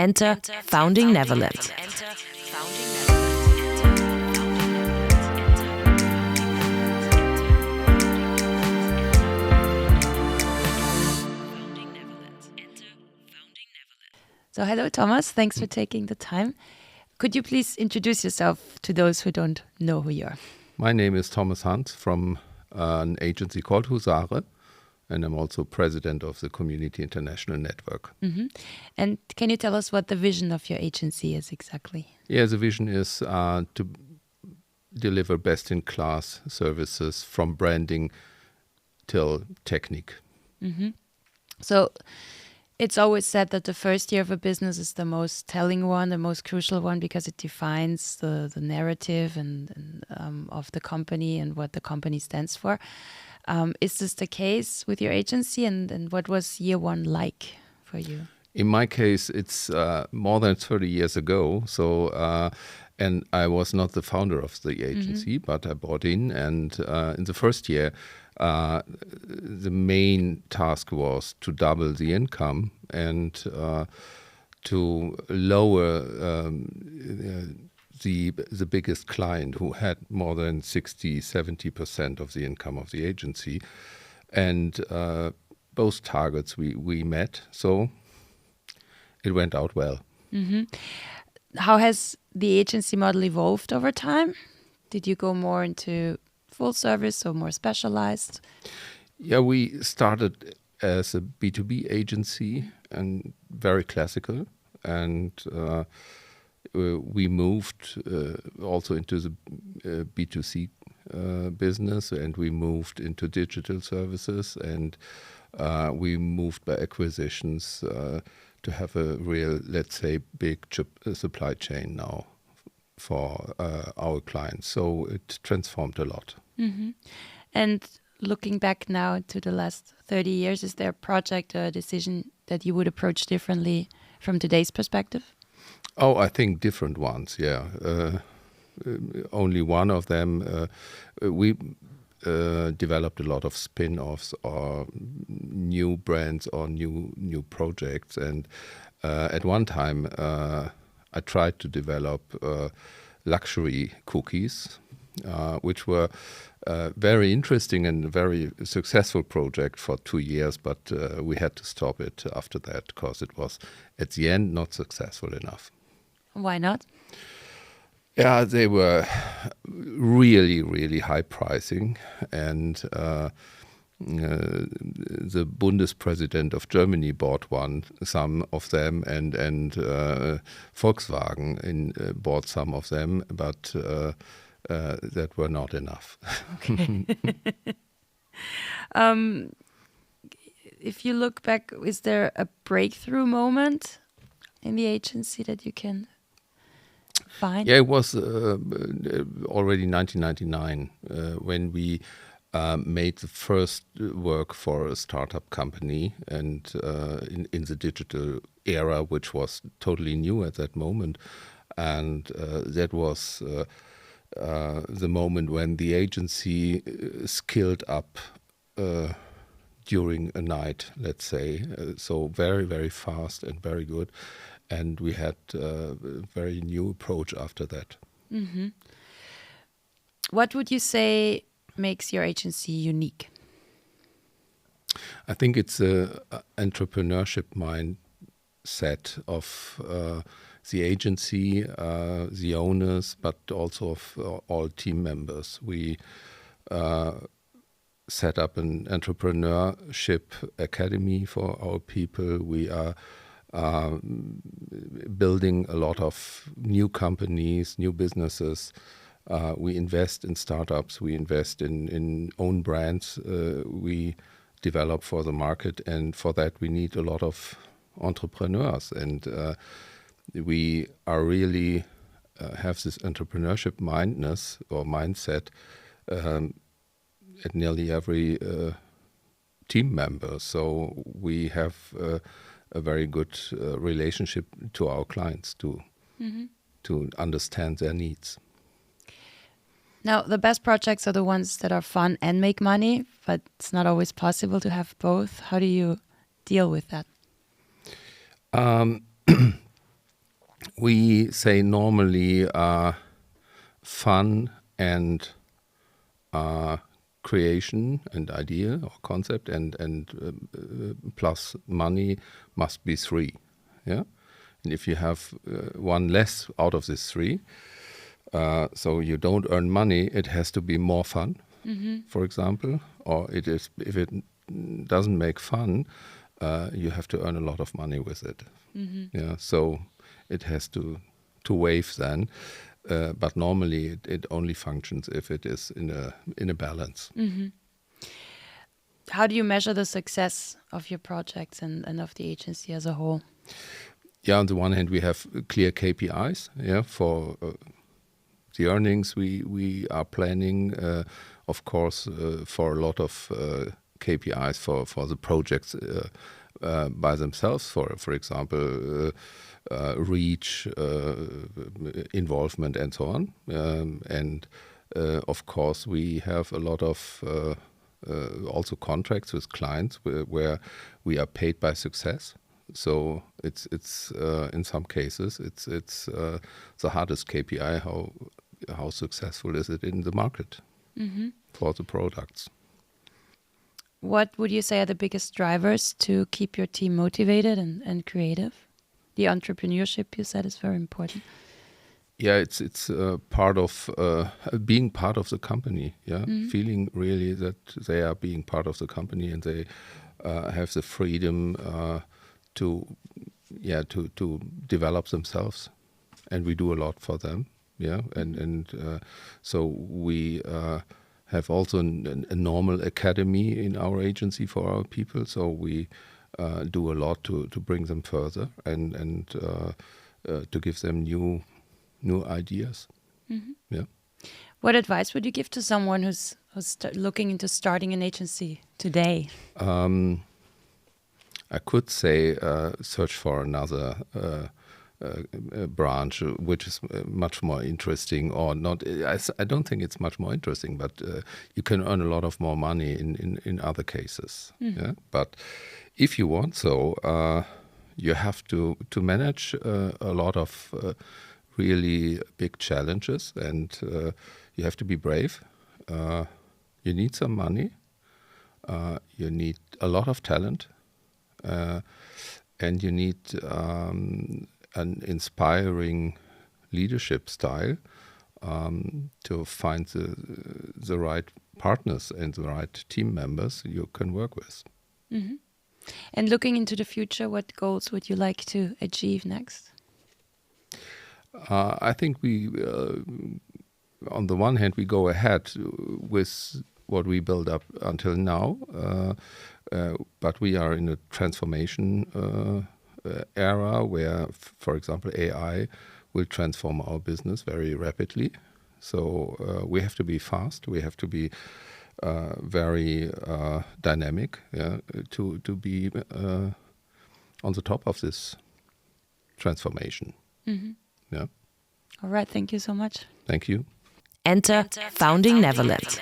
Enter Founding Neverland. So hello, Thomas. Thanks for taking the time. Could you please introduce yourself to those who don't know who you are? My name is Thomas Hans from an agency called Husare, and I'm also president of the Community International Network. Mm-hmm. And can you tell us what the vision of your agency is exactly? Yeah, the vision is to deliver best-in-class services from branding till technique. Mm-hmm. So it's always said that the first year of a business is the most telling one, the most crucial one, because it defines the narrative and of the company and what the company stands for. Is this the case with your agency, and what was year one like for you? In my case, it's more than 30 years ago. So, and I was not the founder of the agency, but I bought in. And in the first year, the main task was to double the income and to lower the biggest client, who had more than 60-70% of the income of the agency. And both targets we met. So it went out well. Mm-hmm. How has the agency model evolved over time? Did you go more into full service or more specialized? Yeah, we started as a B2B agency and very classical. And we moved also into the B2C business, and we moved into digital services, and we moved by acquisitions to have a real, let's say, big supply chain now for our clients. So it transformed a lot. Mm-hmm. And looking back now to the last 30 years, is there a project or a decision that you would approach differently from today's perspective? Oh, I think different ones, yeah. Only one of them, we developed a lot of spin-offs or new brands or new projects. And at one time, I tried to develop luxury cookies, which were very interesting and a very successful project for 2 years, but we had to stop it after that because it was, at the end, not successful enough. Why not? Yeah, they were really, really high pricing, and the Bundespräsident of Germany bought some of them, and Volkswagen bought some of them, but that were not enough. Okay. If you look back, is there a breakthrough moment in the agency that you can find? Yeah, it was already 1999 when we made the first work for a startup company, and in the digital era, which was totally new at that moment. And that was the moment when the agency scaled up during a night, let's say. So very, very fast and very good. And we had a very new approach after that. Mm-hmm. What would you say makes your agency unique? I think it's an entrepreneurship mindset of the agency, the owners, but also of all team members. We set up an entrepreneurship academy for our people. We are building a lot of new companies, new businesses. We invest in startups. We invest in own brands. We develop for the market, and for that we need a lot of entrepreneurs. And we are really have this entrepreneurship mindset at nearly every team member. So we have a very good relationship to our clients to understand their needs. Now, the best projects are the ones that are fun and make money, but it's not always possible to have both. How do you deal with that? We say normally fun and creation and idea or concept and plus money must be three. Yeah, and if you have one less out of these three, so you don't earn money, it has to be more fun, for example, or it is if it doesn't make fun, you have to earn a lot of money with it. Yeah, so it has to wave then. But normally it only functions if it is in a balance. How do you measure the success of your projects and of the agency as a whole? Yeah, on the one hand, we have clear KPIs. Yeah, for the earnings we are planning, of course, for a lot of KPIs for the projects by themselves. For example. Reach, involvement, and so on. And of course, we have a lot of also contracts with clients where we are paid by success. So it's in some cases it's the hardest KPI. How successful is it in the market for the products? What would you say are the biggest drivers to keep your team motivated and creative? The entrepreneurship you said is very important. Yeah, it's part of being part of the company. Yeah, feeling really that they are being part of the company and they have the freedom to develop themselves, and we do a lot for them. Yeah, and so we have also a normal academy in our agency for our people. So we do a lot to bring them further and to give them new ideas. Yeah. What advice would you give to someone who's looking into starting an agency today? I could say search for another branch, which is much more interesting, or not. I don't think it's much more interesting, but you can earn a lot of more money in other cases. Yeah? But if you want so, you have to manage a lot of really big challenges, and you have to be brave. You need some money. You need a lot of talent. And you need an inspiring leadership style to find the right partners and the right team members you can work with. And looking into the future, what goals would you like to achieve next? I think we, on the one hand, we go ahead with what we built up until now, but we are in a transformation era where, for example, AI will transform our business very rapidly. So we have to be fast. We have to be very dynamic, to be on the top of this transformation. Yeah. All right. Thank you so much. Thank you. Enter Founding Neverland.